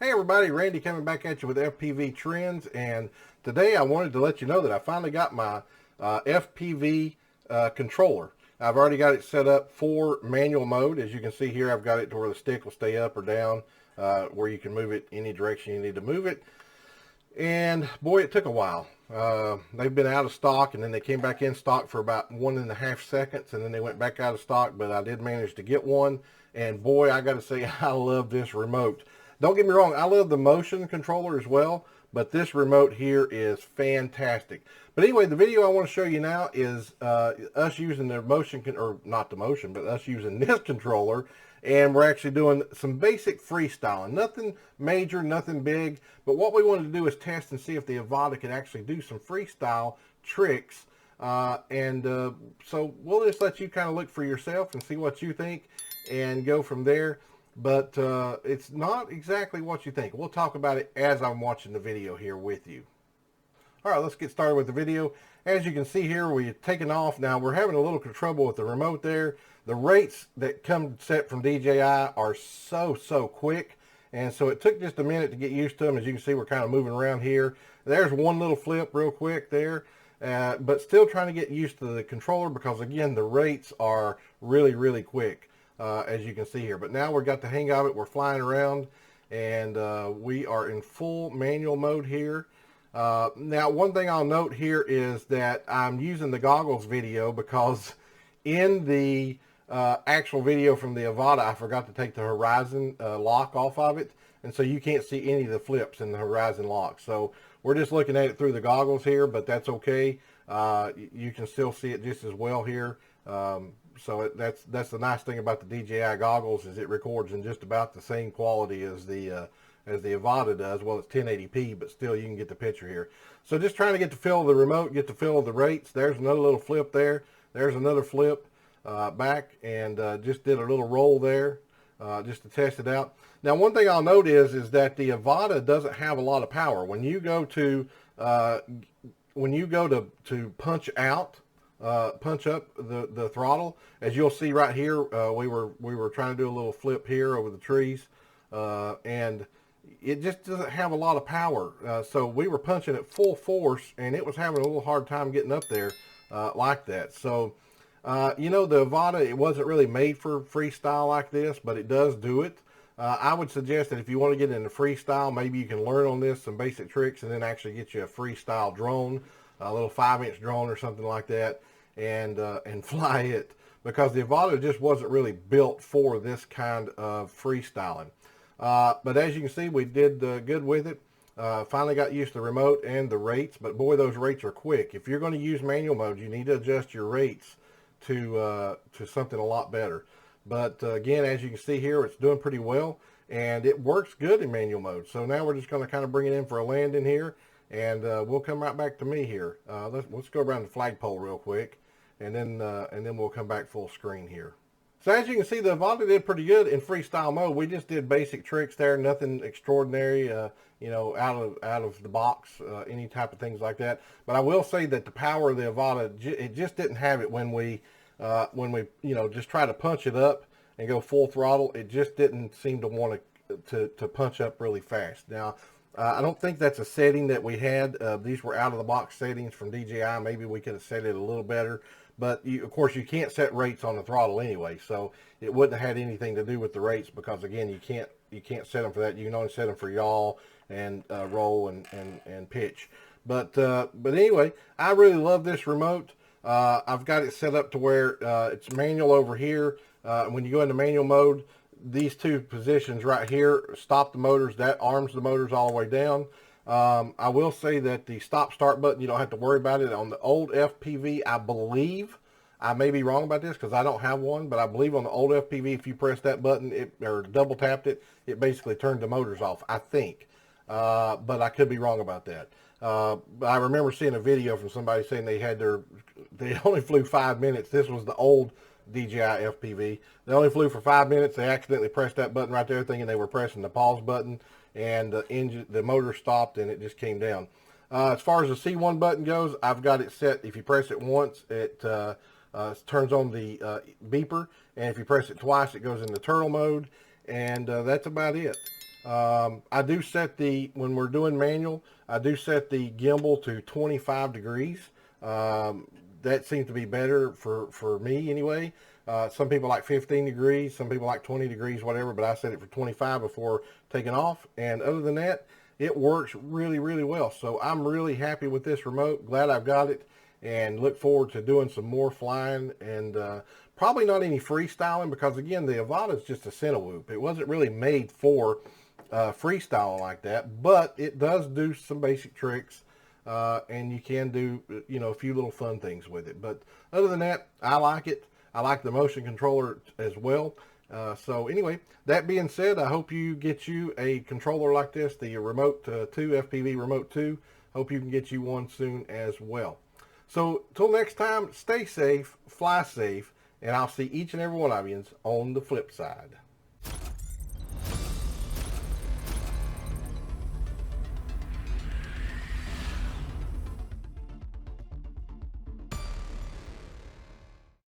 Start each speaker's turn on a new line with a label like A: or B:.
A: Hey everybody, Randy coming back at you with FPV Trends, and today I wanted to let you know that I finally got my FPV controller. I've already got it set up for manual mode. As you can see here, I've got it to where the stick will stay up or down, where you can move it any direction you need to move it. And boy, it took a while. They've been out of stock, and then they came back in stock for about 1.5 seconds, and then they went back out of stock, but I did manage to get one. And boy, I got to say, I love this remote. Don't get me wrong, I love the motion controller as well, but this remote here is fantastic. But anyway, the video I want to show you now is us using the motion, or not the motion, but us using this controller, and we're actually doing some basic freestyling. Nothing major, nothing big, but what we wanted to do is test and see if the Avata could actually do some freestyle tricks. So we'll just let you kind of look for yourself and see what you think and go from there. But it's not exactly what you think. We'll talk about it as I'm watching the video here with you. All right, let's get started with the video. As you can see here, we've taken off. Now, we're having a little trouble with the remote there. The rates that come set from DJI are so quick. And so it took just a minute to get used to them. As you can see, we're kind of moving around here. There's one little flip real quick there. But still trying to get used to the controller because, again, the rates are really quick. As you can see here. But now we've got the hang of it. We're flying around, and we are in full manual mode here. Now, one thing I'll note here is that I'm using the goggles video because in the actual video from the Avata, I forgot to take the horizon lock off of it, and so you can't see any of the flips in the horizon lock. So we're just looking at it through the goggles here, but that's okay. You can still see it just as well here. So that's the nice thing about the DJI goggles, is it records in just about the same quality as the Avata does. Well, it's 1080p, but still you can get the picture here. So just trying to get the feel of the remote, get the feel of the rates. There's another little flip there. There's another flip back, and just did a little roll there just to test it out. Now, one thing I'll note is that the Avata doesn't have a lot of power. When you go to punch out, punch up the throttle, as you'll see right here, we were trying to do a little flip here over the trees, and it just doesn't have a lot of power. So we were punching at full force, and it was having a little hard time getting up there like that. So you know, the Avata, it wasn't really made for freestyle like this, but it does do it. I would suggest that if you want to get into freestyle, maybe you can learn on this some basic tricks and then actually get you a freestyle drone, a little 5-inch drone or something like that, and fly it, because the Avata just wasn't really built for this kind of freestyling. But as you can see, we did good with it. Finally got used to the remote and the rates, but boy, those rates are quick. If you're going to use manual mode, you need to adjust your rates to something a lot better. But again, as you can see here, it's doing pretty well, and it works good in manual mode. So now we're just going to kind of bring it in for a landing here, and we'll come right back to me here. Let's go around the flagpole real quick, and then we'll come back full screen here. So as you can see, the Avata did pretty good in freestyle mode. We just did basic tricks there, nothing extraordinary, you know, out of the box, any type of things like that. But I will say that the power of the Avata, it just didn't have it when we you know, just try to punch it up and go full throttle. It just didn't seem to want to punch up really fast. Now, I don't think that's a setting that we had. These were out of the box settings from DJI. Maybe we could have set it a little better. But of course, you can't set rates on the throttle anyway, so it wouldn't have had anything to do with the rates, because again, you can't set them for that. You can only set them for yaw and roll and pitch. But anyway, I really love this remote. I've got it set up to where it's manual over here. When you go into manual mode, these two positions right here stop the motors. That arms the motors all the way down. I will say that the stop-start button, you don't have to worry about it. On the old FPV, I believe, I may be wrong about this because I don't have one, but I believe on the old FPV, if you press that button or double tapped it, it basically turned the motors off, I think. But I could be wrong about that. I remember seeing a video from somebody saying they only flew 5 minutes. This was the old DJI FPV. They only flew for 5 minutes. They accidentally pressed that button right there, thinking they were pressing the pause button, and the motor stopped and it just came down. As far as the C1 button goes, I've got it set. If you press it once, it turns on the beeper, and if you press it twice, it goes into turtle mode, and that's about it. I do set when we're doing manual, I do set the gimbal to 25 degrees. That seems to be better for me anyway. Some people like 15 degrees, some people like 20 degrees, whatever, but I set it for 25 before taking off. And other than that, it works really, really well. So I'm really happy with this remote. Glad I've got it, and look forward to doing some more flying, and probably not any freestyling, because again, the Avata is just a Cinewhoop. It wasn't really made for freestyling like that, but it does do some basic tricks, and you can do, you know, a few little fun things with it. But other than that, I like it. I like the motion controller as well. So anyway, that being said, I hope you get you a controller like this, the Remote 2, FPV Remote 2. Hope you can get you one soon as well. So till next time, stay safe, fly safe, and I'll see each and every one of you on the flip side.